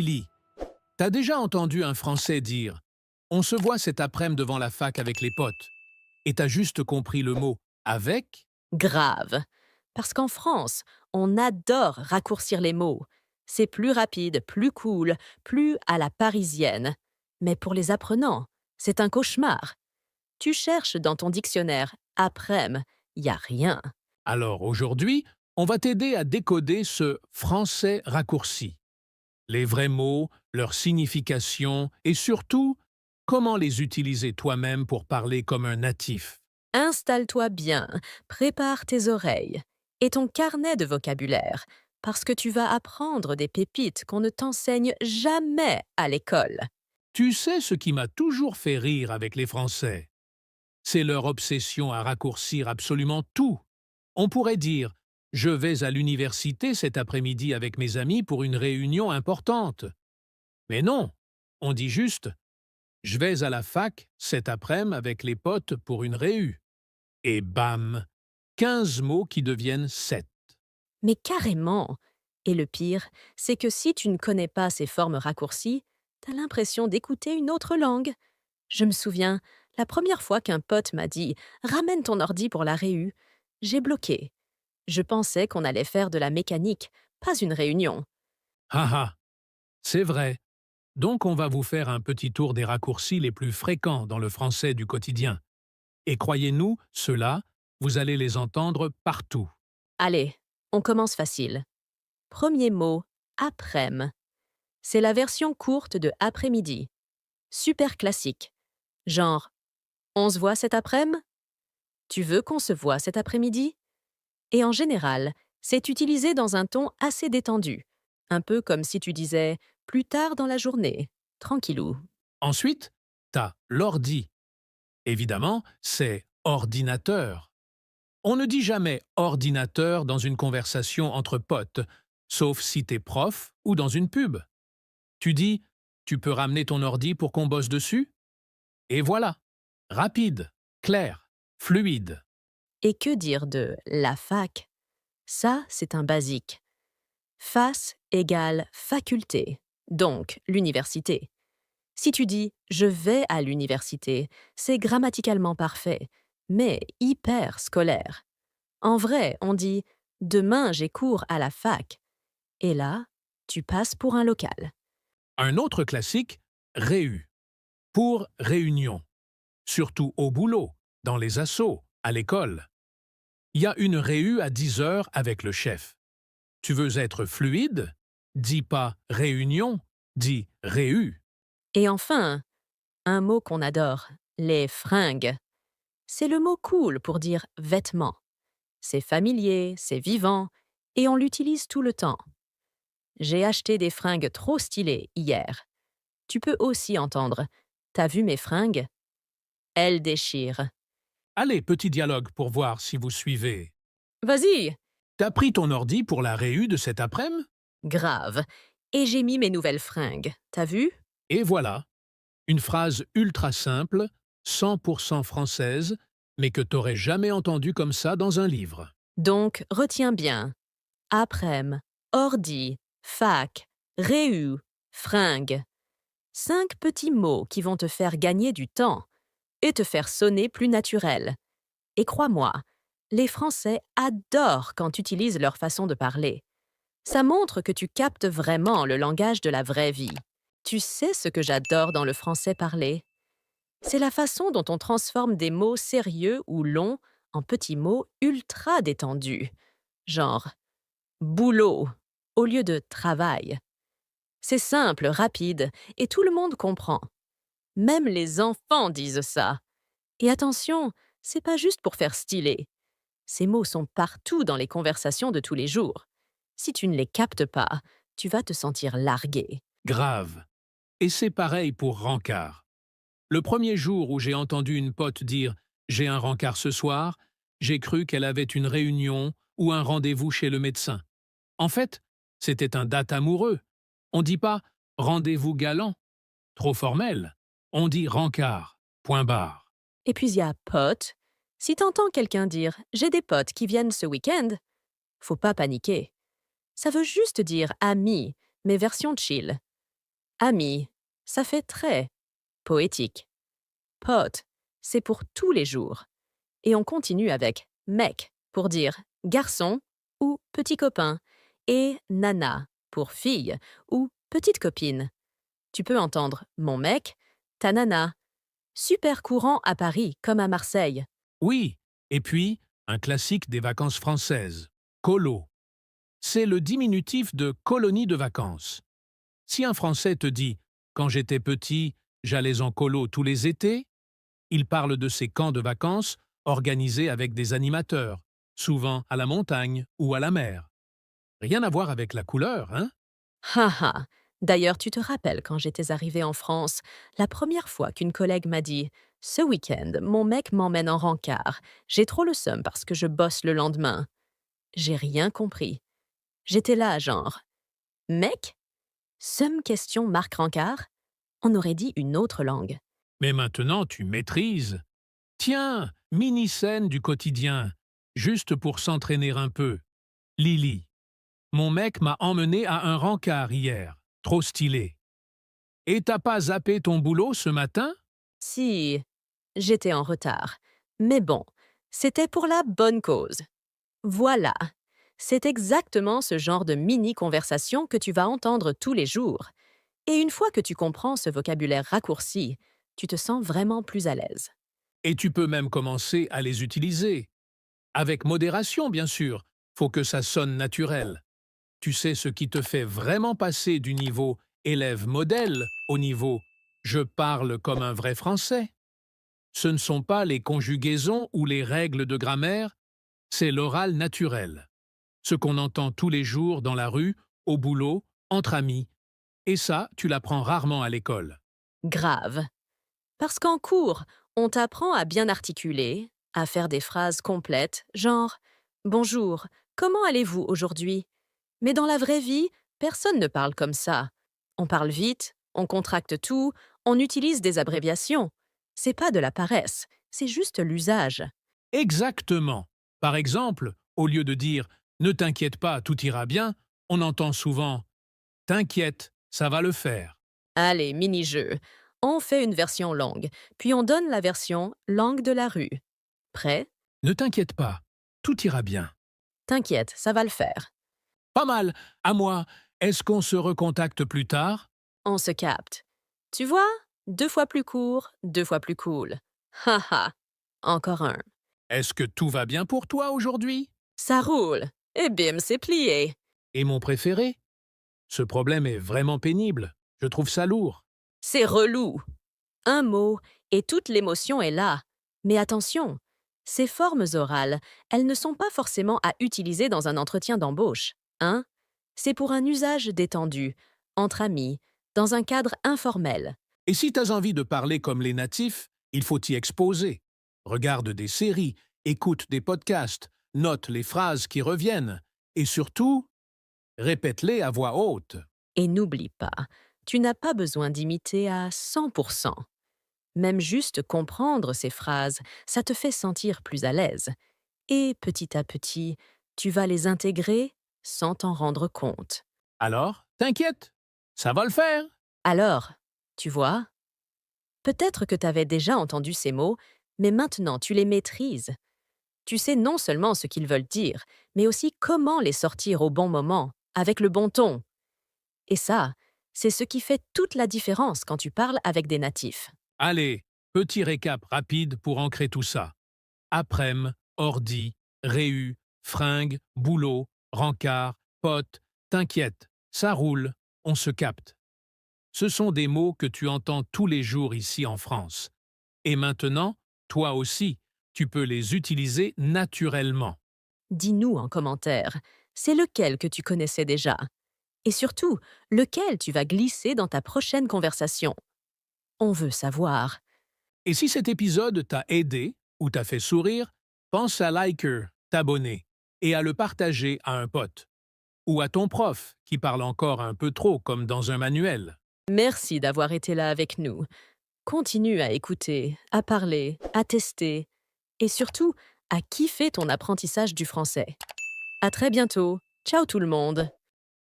Lily, t'as déjà entendu un Français dire «On se voit cet après-midi devant la fac avec les potes» et t'as juste compris le mot «avec»? Grave. Parce qu'en France, on adore raccourcir les mots. C'est plus rapide, plus cool, plus à la parisienne. Mais pour les apprenants, c'est un cauchemar. Tu cherches dans ton dictionnaire après-midi, il n'y a rien. Alors aujourd'hui, on va t'aider à décoder ce français raccourci. Les vrais mots, leur signification et surtout, comment les utiliser toi-même pour parler comme un natif. Installe-toi bien, prépare tes oreilles et ton carnet de vocabulaire, parce que tu vas apprendre des pépites qu'on ne t'enseigne jamais à l'école. Tu sais ce qui m'a toujours fait rire avec les Français? C'est leur obsession à raccourcir absolument tout. On pourrait dire «Je vais à l'université cet après-midi avec mes amis pour une réunion importante». Mais non, on dit juste «Je vais à la fac cet après-midi avec les potes pour une réu». Et bam, 15 mots qui deviennent 7. Mais carrément. Et le pire, c'est que si tu ne connais pas ces formes raccourcies, t'as l'impression d'écouter une autre langue. Je me souviens, la première fois qu'un pote m'a dit «Ramène ton ordi pour la réu», j'ai bloqué. Je pensais qu'on allait faire de la mécanique, pas une réunion. Haha, c'est vrai. Donc on va vous faire un petit tour des raccourcis les plus fréquents dans le français du quotidien. Et croyez-nous, ceux-là, vous allez les entendre partout. Allez, on commence facile. Premier mot, après-midi. C'est la version courte de après-midi. Super classique. Genre, on se voit cet après-midi? Tu veux qu'on se voit cet après-midi? Et en général, c'est utilisé dans un ton assez détendu, un peu comme si tu disais plus tard dans la journée, tranquillou. Ensuite, t'as l'ordi. Évidemment, c'est ordinateur. On ne dit jamais ordinateur dans une conversation entre potes, sauf si t'es prof ou dans une pub. Tu dis «Tu peux ramener ton ordi pour qu'on bosse dessus?» Et voilà. Rapide, clair, fluide. Et que dire de la fac? Ça, c'est un basique. Face égale faculté, donc l'université. Si tu dis je vais à l'université, c'est grammaticalement parfait, mais hyper scolaire. En vrai, on dit demain j'ai cours à la fac. Et là, tu passes pour un local. Un autre classique, réu, pour réunion, surtout au boulot, dans les assos, à l'école. Il y a une réu à 10 heures avec le chef. Tu veux être fluide? Dis pas réunion, dis réu. Et enfin, un mot qu'on adore, les fringues. C'est le mot cool pour dire vêtements. C'est familier, c'est vivant, et on l'utilise tout le temps. J'ai acheté des fringues trop stylées hier. Tu peux aussi entendre t'as vu mes fringues? Elles déchirent. Allez, petit dialogue pour voir si vous suivez. Vas-y! T'as pris ton ordi pour la réu de cet après-midi? Grave. Et j'ai mis mes nouvelles fringues. T'as vu? Et voilà, une phrase ultra simple, 100% française, mais que t'aurais jamais entendue comme ça dans un livre. Donc, retiens bien. Après-midi, ordi, fac, réu, fringues. 5 petits mots qui vont te faire gagner du temps et te faire sonner plus naturel. Et crois-moi, les Français adorent quand tu utilises leur façon de parler. Ça montre que tu captes vraiment le langage de la vraie vie. Tu sais ce que j'adore dans le français parlé? C'est la façon dont on transforme des mots sérieux ou longs en petits mots ultra détendus. Genre boulot au lieu de travail. C'est simple, rapide, et tout le monde comprend. Même les enfants disent ça. Et attention, c'est pas juste pour faire stylé. Ces mots sont partout dans les conversations de tous les jours. Si tu ne les captes pas, tu vas te sentir largué. Grave. Et c'est pareil pour rencard. Le premier jour où j'ai entendu une pote dire «J'ai un rencard ce soir», j'ai cru qu'elle avait une réunion ou un rendez-vous chez le médecin. En fait, c'était un date amoureux. On dit pas «rendez-vous galant», trop formel. On dit «rencard», point barre. Et puis il y a pote. Si t'entends quelqu'un dire «j'ai des potes qui viennent ce week-end», faut pas paniquer. Ça veut juste dire ami, mais version chill. Ami, ça fait très poétique. Pote, c'est pour tous les jours. Et on continue avec mec pour dire garçon ou petit copain et nana pour fille ou petite copine. Tu peux entendre mon mec, ta nana. Super courant à Paris comme à Marseille. Oui, et puis, un classique des vacances françaises, colo. C'est le diminutif de colonie de vacances. Si un Français te dit « Quand j'étais petit, j'allais en colo tous les étés », il parle de ces camps de vacances organisés avec des animateurs, souvent à la montagne ou à la mer. Rien à voir avec la couleur, hein? Haha. D'ailleurs, tu te rappelles quand j'étais arrivée en France, la première fois qu'une collègue m'a dit ce week-end, mon mec m'emmène en rencard. J'ai trop le seum parce que je bosse le lendemain. J'ai rien compris. J'étais là, genre mec? Seum question Marc Rancard? On aurait dit une autre langue. Mais maintenant, tu maîtrises. Tiens, mini-scène du quotidien, juste pour s'entraîner un peu. Lily. Mon mec m'a emmené à un rencard hier. Trop stylé. Et t'as pas zappé ton boulot ce matin? Si, j'étais en retard. Mais bon, c'était pour la bonne cause. Voilà, c'est exactement ce genre de mini-conversation que tu vas entendre tous les jours. Et une fois que tu comprends ce vocabulaire raccourci, tu te sens vraiment plus à l'aise. Et tu peux même commencer à les utiliser. Avec modération, bien sûr. Faut que ça sonne naturel. Tu sais ce qui te fait vraiment passer du niveau élève modèle au niveau je parle comme un vrai français. Ce ne sont pas les conjugaisons ou les règles de grammaire, c'est l'oral naturel. Ce qu'on entend tous les jours dans la rue, au boulot, entre amis. Et ça, tu l'apprends rarement à l'école. Grave. Parce qu'en cours, on t'apprend à bien articuler, à faire des phrases complètes, genre Bonjour, comment allez-vous aujourd'hui? Mais dans la vraie vie, personne ne parle comme ça. On parle vite, on contracte tout, on utilise des abréviations. C'est pas de la paresse, c'est juste l'usage. Exactement. Par exemple, au lieu de dire ne t'inquiète pas, tout ira bien, on entend souvent t'inquiète, ça va le faire. Allez, mini-jeu. On fait une version longue, puis on donne la version langue de la rue. Prêt? Ne t'inquiète pas, tout ira bien. T'inquiète, ça va le faire. Pas mal. À moi, est-ce qu'on se recontacte plus tard? On se capte. Tu vois? 2 fois plus court, 2 fois plus cool. Haha. Encore un. Est-ce que tout va bien pour toi aujourd'hui? Ça roule. Et bim, c'est plié. Et mon préféré? Ce problème est vraiment pénible. Je trouve ça lourd. C'est relou. Un mot et toute l'émotion est là. Mais attention, ces formes orales, elles ne sont pas forcément à utiliser dans un entretien d'embauche. Hein? C'est pour un usage détendu, entre amis, dans un cadre informel. Et si t'as envie de parler comme les natifs, il faut t'y exposer. Regarde des séries, écoute des podcasts, note les phrases qui reviennent. Et surtout, répète-les à voix haute. Et n'oublie pas, tu n'as pas besoin d'imiter à 100%. Même juste comprendre ces phrases, ça te fait sentir plus à l'aise. Et petit à petit, tu vas les intégrer sans t'en rendre compte. Alors, t'inquiète, ça va le faire. Alors, tu vois, peut-être que tu avais déjà entendu ces mots, mais maintenant tu les maîtrises. Tu sais non seulement ce qu'ils veulent dire, mais aussi comment les sortir au bon moment, avec le bon ton. Et ça, c'est ce qui fait toute la différence quand tu parles avec des natifs. Allez, petit récap rapide pour ancrer tout ça. Aprèm, ordi, réu, fringue, boulot, rencard, pote, t'inquiète, ça roule, on se capte. Ce sont des mots que tu entends tous les jours ici en France. Et maintenant, toi aussi, tu peux les utiliser naturellement. Dis-nous en commentaire, c'est lequel que tu connaissais déjà? Et surtout, lequel tu vas glisser dans ta prochaine conversation? On veut savoir. Et si cet épisode t'a aidé ou t'a fait sourire, pense à liker, t'abonner et à le partager à un pote. Ou à ton prof qui parle encore un peu trop comme dans un manuel. Merci d'avoir été là avec nous. Continue à écouter, à parler, à tester et surtout à kiffer ton apprentissage du français. À très bientôt. Ciao tout le monde.